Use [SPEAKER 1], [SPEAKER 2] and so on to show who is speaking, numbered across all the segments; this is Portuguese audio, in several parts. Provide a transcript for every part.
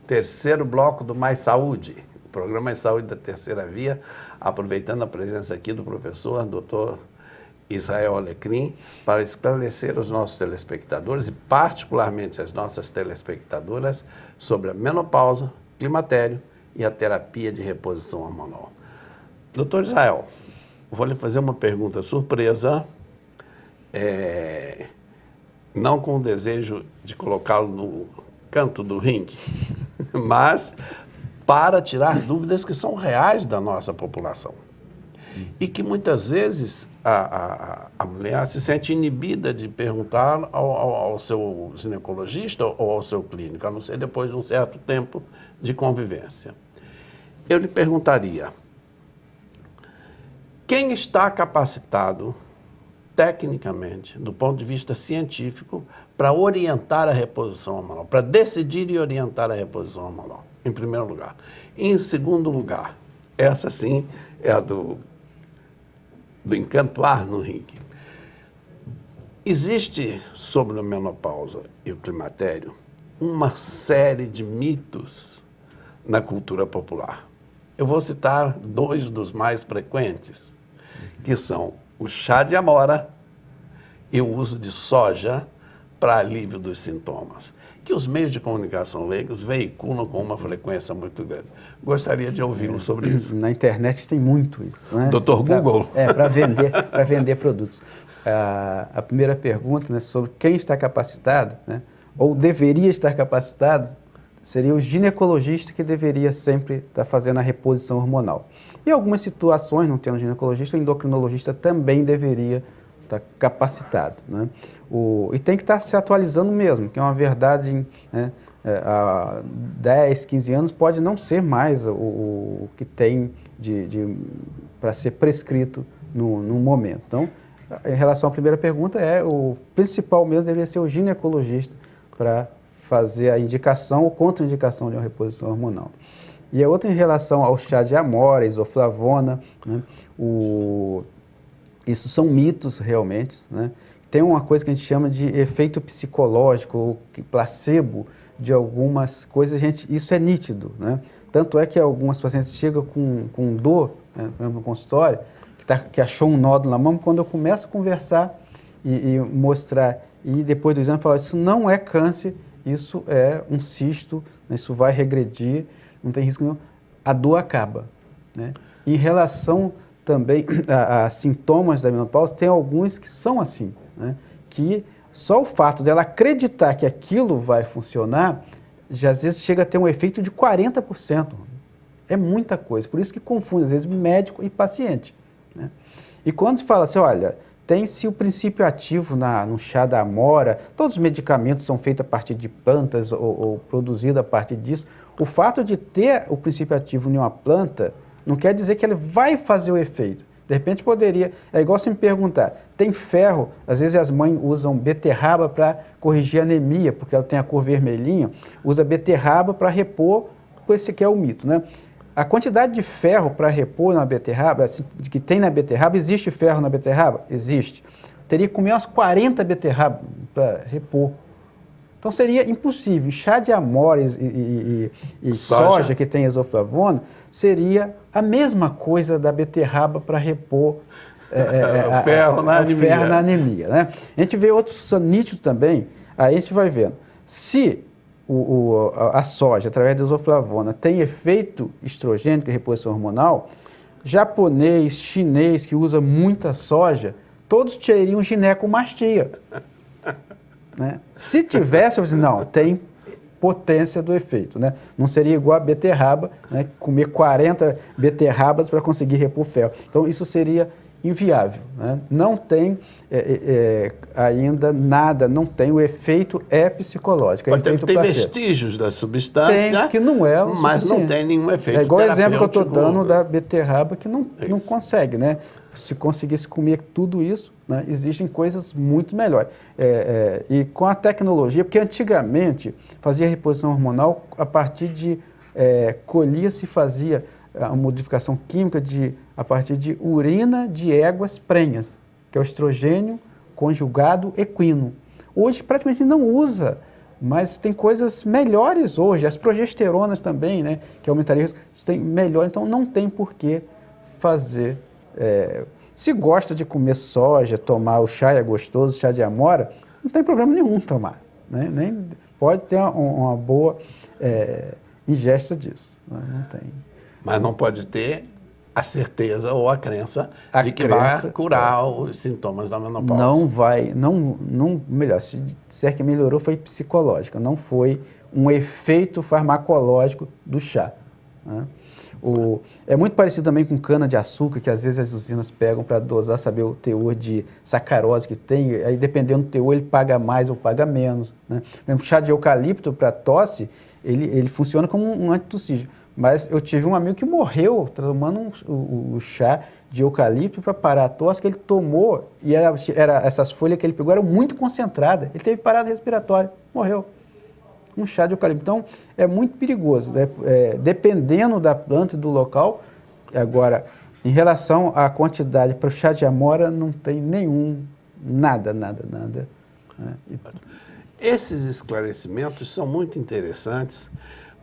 [SPEAKER 1] terceiro bloco do Mais Saúde, o programa Mais Saúde da Terceira Via, aproveitando a presença aqui do professor, doutor Israel Alecrim, para esclarecer os nossos telespectadores e particularmente as nossas telespectadoras sobre a menopausa, climatério e a terapia de reposição hormonal. Doutor Israel, vou lhe fazer uma pergunta surpresa, não com o desejo de colocá-lo no canto do ringue, mas para tirar dúvidas que são reais da nossa população. E que muitas vezes a mulher se sente inibida de perguntar ao seu ginecologista ou ao seu clínico, a não ser depois de um certo tempo de convivência. Eu lhe perguntaria, quem está capacitado, tecnicamente, do ponto de vista científico, para orientar a reposição hormonal, para decidir e orientar a reposição hormonal, em primeiro lugar. E, em segundo lugar, essa sim é a do encantoar no ringue. Existe, sobre a menopausa e o climatério, uma série de mitos na cultura popular. Eu vou citar dois dos mais frequentes, que são o chá de amora e o uso de soja para alívio dos sintomas, que os meios de comunicação leigos veiculam com uma frequência muito grande. Gostaria de ouvi-lo sobre isso.
[SPEAKER 2] Na internet tem muito isso, né?
[SPEAKER 1] Doutor Google?
[SPEAKER 2] Para vender produtos. A primeira pergunta, né, sobre quem está capacitado, né, ou deveria estar capacitado, seria o ginecologista que deveria sempre estar fazendo a reposição hormonal. Em algumas situações, não tendo ginecologista, o endocrinologista também deveria estar capacitado, né? E tem que estar se atualizando mesmo, que é uma verdade, né, há 10, 15 anos pode não ser mais o que tem para ser prescrito no momento. Então, em relação à primeira pergunta, o principal mesmo deveria ser o ginecologista para fazer a indicação ou contraindicação de uma reposição hormonal. E a outra em relação ao chá de amora, isoflavona, né, isso são mitos realmente, né? Tem uma coisa que a gente chama de efeito psicológico ou placebo de algumas coisas, isso é nítido, né? Tanto é que algumas pacientes chegam com dor, né, por exemplo, no consultório, que achou um nódulo na mão, quando eu começo a conversar e mostrar, e depois do exame falar, isso não é câncer, isso é um cisto, né, isso vai regredir, não tem risco nenhum, a dor acaba, né? Em relação também a sintomas da menopausa, tem alguns que são assim, né, que só o fato dela acreditar que aquilo vai funcionar, já às vezes chega a ter um efeito de 40%. É muita coisa, por isso que confunde às vezes médico e paciente, né? E quando se fala assim, olha, tem-se o princípio ativo no chá da amora, todos os medicamentos são feitos a partir de plantas ou produzidos a partir disso. O fato de ter o princípio ativo em uma planta não quer dizer que ele vai fazer o efeito. De repente poderia, é igual você me perguntar, tem ferro, às vezes as mães usam beterraba para corrigir a anemia, porque ela tem a cor vermelhinha, usa beterraba para repor, esse aqui é o mito, né? A quantidade de ferro para repor na beterraba, que tem na beterraba, existe ferro na beterraba? Existe. Teria que comer umas 40 beterrabas para repor. Então seria impossível. Chá de amora e soja, que tem isoflavona, seria a mesma coisa da beterraba para repor
[SPEAKER 1] o ferro na
[SPEAKER 2] anemia, né? A gente vê outros nítidos também, aí a gente vai vendo. Se a soja, através da isoflavona, tem efeito estrogênico e reposição hormonal, japonês, chinês, que usa muita soja, todos teriam ginecomastia. Né? Se tivesse, eu disse, não, tem potência do efeito, né? Não seria igual a beterraba, né? Comer 40 beterrabas para conseguir repor ferro. Então, isso seria inviável, né? Não tem ainda nada, não tem, o efeito psicológico.
[SPEAKER 1] Pode ter vestígios da substância,
[SPEAKER 2] tem, que não é o
[SPEAKER 1] mas
[SPEAKER 2] suficiente.
[SPEAKER 1] Não tem nenhum efeito.
[SPEAKER 2] É igual o exemplo que eu estou dando da beterraba, que não consegue, né? Se conseguisse comer tudo isso, né, existem coisas muito melhores. E com a tecnologia, porque antigamente fazia reposição hormonal a partir de colhia-se e fazia a modificação química a partir de urina de éguas prenhas, que é o estrogênio conjugado equino. Hoje praticamente não usa Mas tem coisas melhores hoje, as progesteronas também, né, que aumentariam, tem melhor, então não tem por que fazer. Se gosta de comer soja, tomar o chá é gostoso, chá de amora, não tem problema nenhum tomar, né? Nem, pode ter uma boa ingesta disso, né? Não tem.
[SPEAKER 1] Mas não pode ter a certeza ou a crença de que
[SPEAKER 2] crença,
[SPEAKER 1] vai curar os sintomas da menopausa.
[SPEAKER 2] Não vai, melhor, se disser que melhorou foi psicológico, não foi um efeito farmacológico do chá, né? É muito parecido também com cana-de-açúcar, que às vezes as usinas pegam para dosar, saber o teor de sacarose que tem, aí dependendo do teor ele paga mais ou paga menos, né? Por exemplo, chá de eucalipto para tosse, ele funciona como um antitussígeno, mas eu tive um amigo que morreu tomando o chá de eucalipto para parar a tosse que ele tomou, e essas folhas que ele pegou eram muito concentradas, ele teve parada respiratória, morreu. Um chá de eucalipto. Então, é muito perigoso, né? Dependendo da planta e do local. Agora, em relação à quantidade para o chá de amora, não tem nada. Né?
[SPEAKER 1] Esses esclarecimentos são muito interessantes,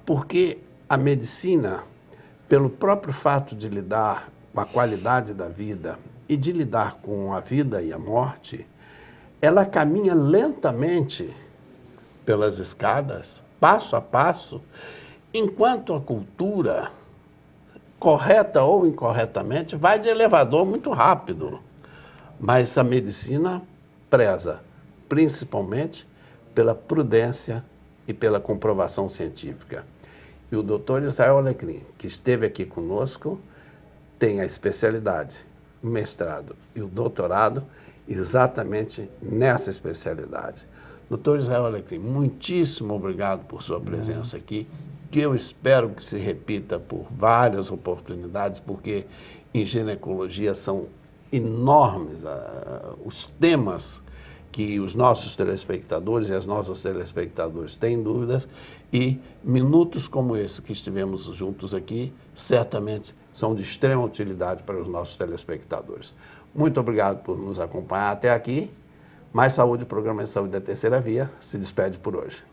[SPEAKER 1] porque a medicina, pelo próprio fato de lidar com a qualidade da vida e de lidar com a vida e a morte, ela caminha lentamente pelas escadas, passo a passo, enquanto a cultura, correta ou incorretamente, vai de elevador muito rápido. Mas a medicina preza, principalmente, pela prudência e pela comprovação científica. E o Dr. Israel Alecrim, que esteve aqui conosco, tem a especialidade, o mestrado e o doutorado exatamente nessa especialidade. Doutor Israel Alecrim, muitíssimo obrigado por sua presença aqui, que eu espero que se repita por várias oportunidades, porque em ginecologia são enormes os temas que os nossos telespectadores e as nossas telespectadoras têm dúvidas, e minutos como esse que estivemos juntos aqui, certamente são de extrema utilidade para os nossos telespectadores. Muito obrigado por nos acompanhar até aqui. Mais Saúde, programa de saúde da Terceira Via, se despede por hoje.